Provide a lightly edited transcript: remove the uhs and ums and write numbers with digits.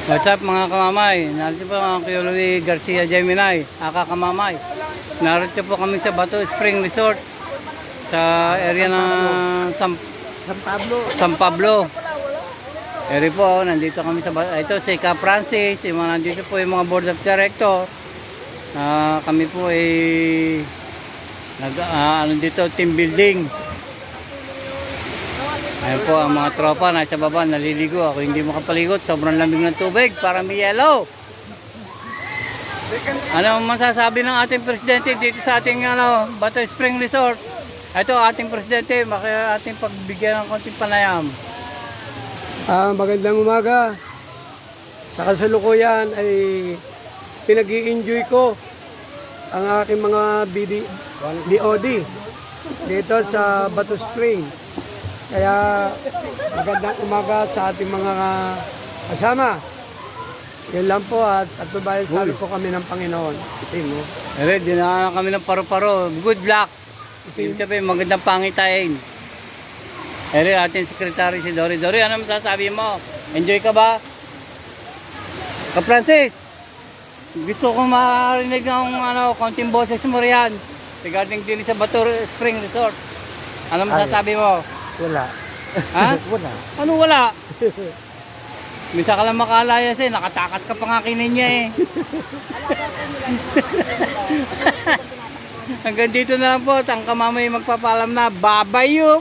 What's up mga kamamay? Narito po ang Kuya Louie Garcia Gemini, aka kamamay. Narito po kami sa Bato Spring Resort sa area ng San Pablo. Eri po, nandito kami sa ito si Ka Francis, nandito po yung mga board of director. Kami po ay dito team building. Ayan po ang mga tropa nasa baba naliligo. Ako hindi makapaligot, sobrang lamig ng tubig, parang may yellow. Ano masasabi ng ating presidente dito sa ating Bato Spring Resort? Ito ating presidente, ating pagbigyan ng konting panayam. Magandang umaga. Sa kasalukuyan ay pinag-i-enjoy ko ang aking mga BOD dito sa Bato Spring. Kaya magandang umaga sa ating mga kasama. Yan lang po at tubayan sabi po kami ng Panginoon. Ready na kami ng paro-paro. Good luck. Ibig sabihin, magandang pangitain. Ating sekretary si Dory. Dory, ano masasabi mo? Enjoy ka ba? Ka Francis, gusto kong marinig ng konting boses mo riyan regarding din sa Bato Spring Resort. Ano masasabi mo? Wala. Ha? Wala. Ano wala? Misa ka lang makalayas nakatakat ka pa nga kinin niya Hanggang dito na lang po, ang kamamay magpapalam na. Babayo!